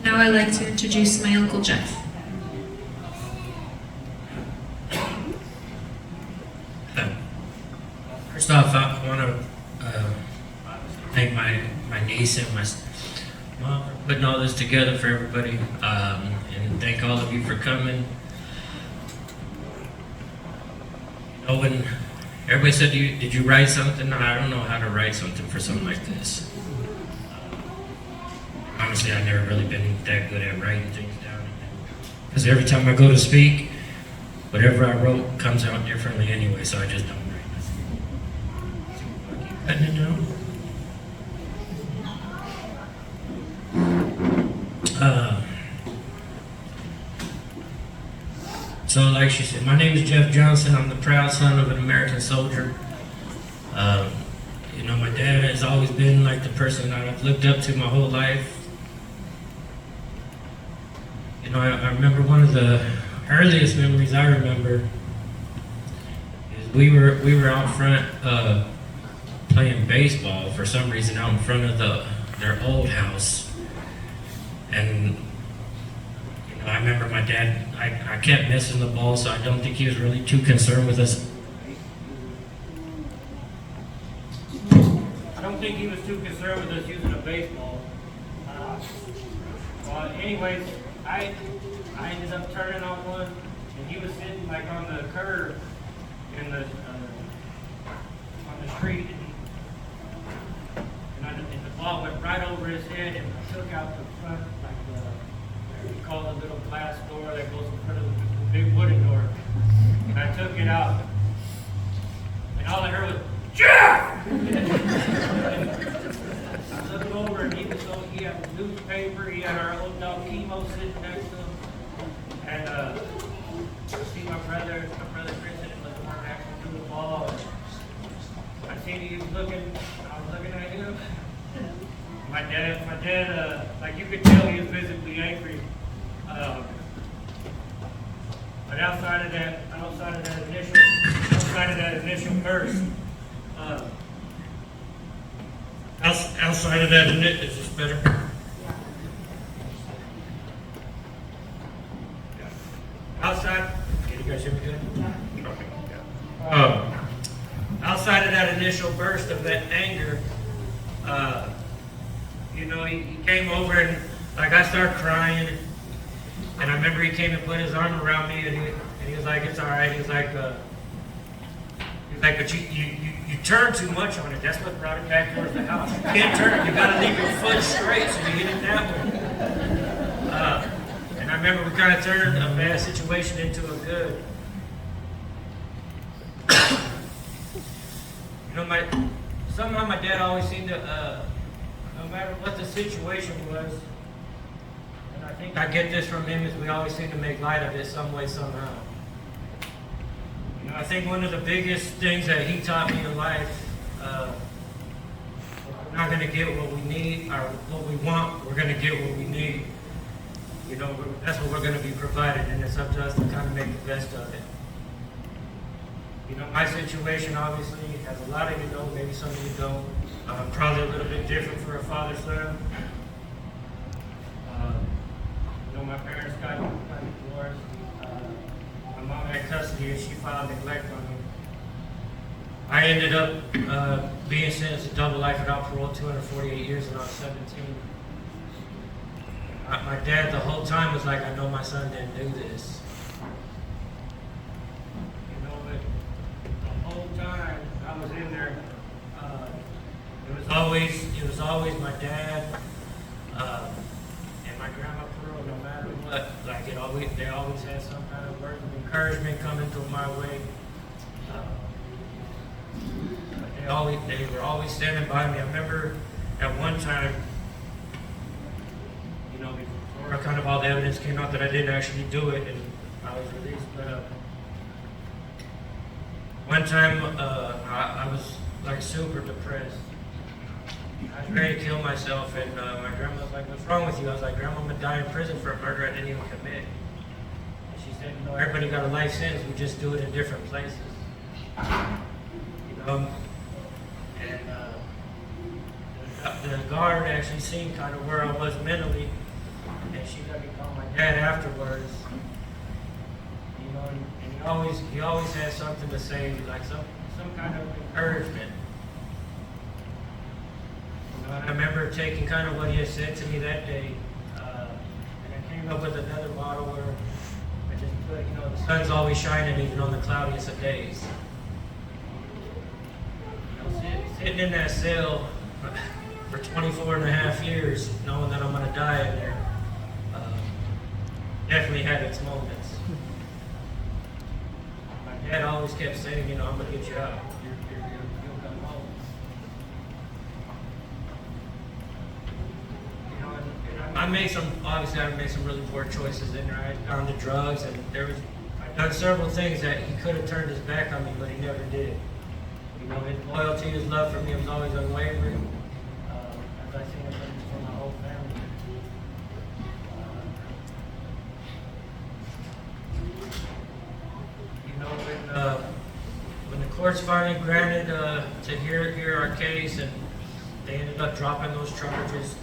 Now I'd like to introduce my Uncle Jeff. First off, I want to thank my niece and my mom for putting all this together for everybody, and thank all of you for coming. You know, when everybody said, did you write something? I don't know how to write something for something like this. Honestly, I've never really been that good at writing things down. Because every time I go to speak, whatever I wrote comes out differently anyway, so I just don't write. Cutting it down. So like she said, my name is Jeff Johnson. I'm the proud son of an American soldier. You know, my dad has always been like the person that I've looked up to my whole life. You know, I remember one of the earliest memories I remember is we were out front playing baseball for some reason out in front of their old house, and you know, I remember my dad. I kept missing the ball, so I don't think he was really too concerned with us. I don't think he was too concerned with us using a baseball. Well, anyways, I ended up turning on one, and he was sitting like on the curb in the on the street, and the ball went right over his head, and I took out the front, like we call the little glass door that goes in front of the big wooden door, and I took it out, and all I heard was Jeff! I looked over, and he had a newspaper, he had our old dog Chemo sitting next to him, and I see my brother Chris and the one actually threw the ball, and I seen he was looking, I was looking at him. My dad, like you could tell he was visibly angry. But outside of that initial burst, outside of that, is this better? Outside, can you guys hear me good? Okay, yeah. Outside of that initial burst of that anger, you know, he came over and like I started crying, and I remember he came and put his arm around me, and he was like, "It's all right." He was like, "But you turn too much on it. That's what brought it back towards the house. You can't turn it. You got to leave your foot straight so you hit it that way." And I remember we kind of turned a bad situation into a good. You know, somehow my dad always seemed to, no matter what the situation was, and I think I get this from him, is we always seem to make light of it some way, somehow. You know, I think one of the biggest things that he taught me in life, we're not going to get what we need, or what we want, we're going to get what we need. You know, that's what we're going to be provided, and it's up to us to kind of make the best of it. You know, my situation obviously, as a lot of you know, maybe some of you don't, probably a little bit different for a father-son. You know, my parents got divorced. My mom had custody and she filed neglect on me. I ended up being sentenced to double life without parole, 248 years, and I was 17. My dad the whole time was like, "I know my son didn't do this." You know, but the whole time I was in there, it was always my dad and my grandma Pearl, no matter what. Like they always had some kind of words of encouragement coming through my way. They were always standing by me. I remember at one time, you know, before kind of all the evidence came out that I didn't actually do it and I was released, but one time I was like super depressed. I was ready to kill myself, and my grandma was like, "What's wrong with you?" I was like, "Grandma, I'm gonna die in prison for a murder I didn't even commit." And she said, "You know, everybody got a life sentence, we just do it in different places." You know, and the guard actually seen kind of where I was mentally, and and she let me call my dad afterwards. You know, and he always had something to say, like some kind of encouragement. You know, and I remember taking kind of what he had said to me that day, and I came up with another motto where I just put, you know, the sun's always shining even on the cloudiest of days. You know, sitting in that cell for 24 and a half years, knowing that I'm going to die in there, definitely had its moments. My dad always kept saying, you know, I'm going to get you out. You'll come home. You know, and I made some, obviously I made some really poor choices in there. I had gone to drugs, and I'd done several things that he could have turned his back on me, but he never did. You know, his loyalty, his love for me was always unwavering. As I seen it for my whole family. You know, when the courts finally granted to hear our case, and they ended up dropping those charges,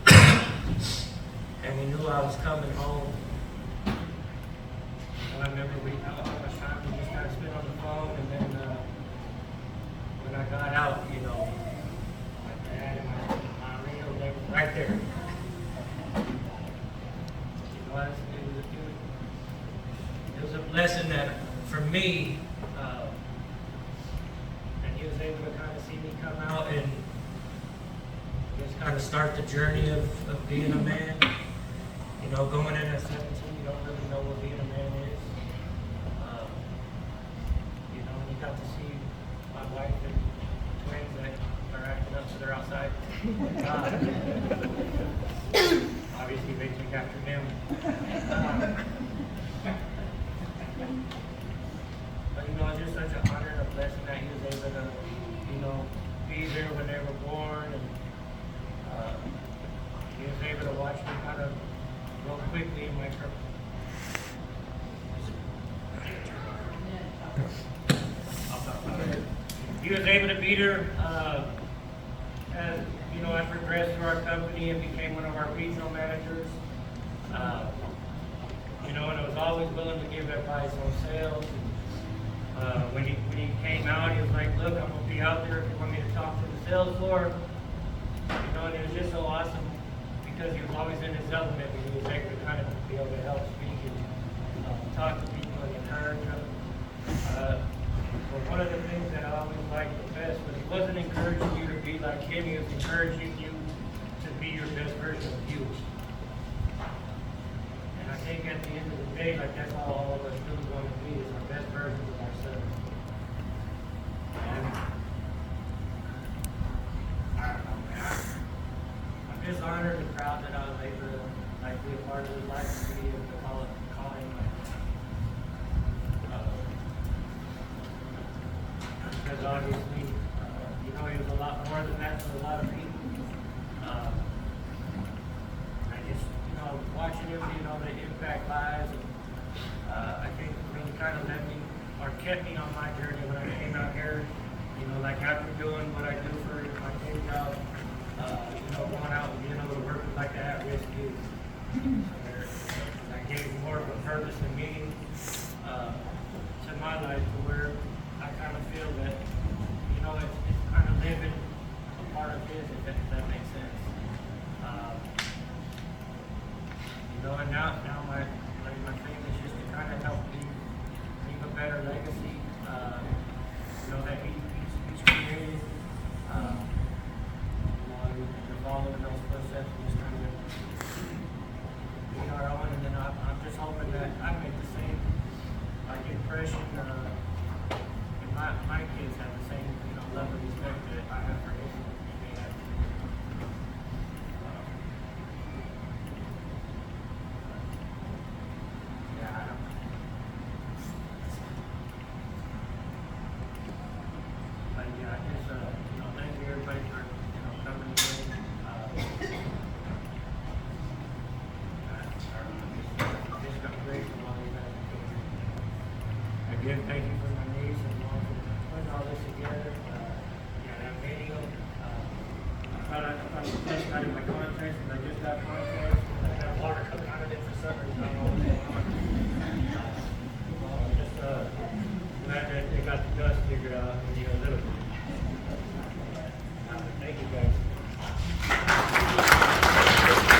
and we knew I was coming home. And I remember how much time we just kind of spent on the phone, and then when I got out, you know, my dad and my Reno, they were right there. You know, it was a blessing that, for me, and he was able to kind of see me come out and just kind of start the journey of being a man. You know, going in at 17, you don't really know what being a man is. You know, you got to see my wife and twins that are acting up, so they're outside. Obviously, they took after him. But you know, it's just such an honor and a blessing that he was able to, you know, be there when they were born, and he was able to watch me kind of grow quickly in my career. He was able to beat her as, you know, I progressed through our company and became one of our regional managers. You know, and I was always willing to give advice on sales. When he came out, he was like, look, I'm going to be out there if you want me to talk to the sales floor. You know, and it was just so awesome because he was always in his element, and he was able to kind of be able to help speak and talk to people and encourage them. But one of the things that I always liked the best was he wasn't encouraging you to be like him, he was encouraging you to be your best version of you. And I think at the end of the day, like that's all of us really want to be, is our best versions of ourselves. And I don't know, man. I'm just honored and proud that I was able to like be a part of his life and be able to call him because obviously, you know, he was a lot more than that to a lot of people. I just, you know, watching him, you know, the impact lives, and I think really kind of led me, or kept me on my journey when I came out here. You know, like after doing what I do for my day job, you know, going out and being able to work with like the at-risk youth. That gave more of a purpose and meaning to my life, to where I kind of feel that, you know, it's kind of living a part of his, if that makes sense. You know, and now my thing is just to kind of help leave a better legacy, you know, that he's created. You know, and following those footsteps, and just kind of being our own, and then I'm just hoping that I make the same, like, impression, my kids have the same, you know, love and respect that I have for him. They have. Yeah, I don't know. But yeah, I just got the dust figured out when you were little. Thank you guys.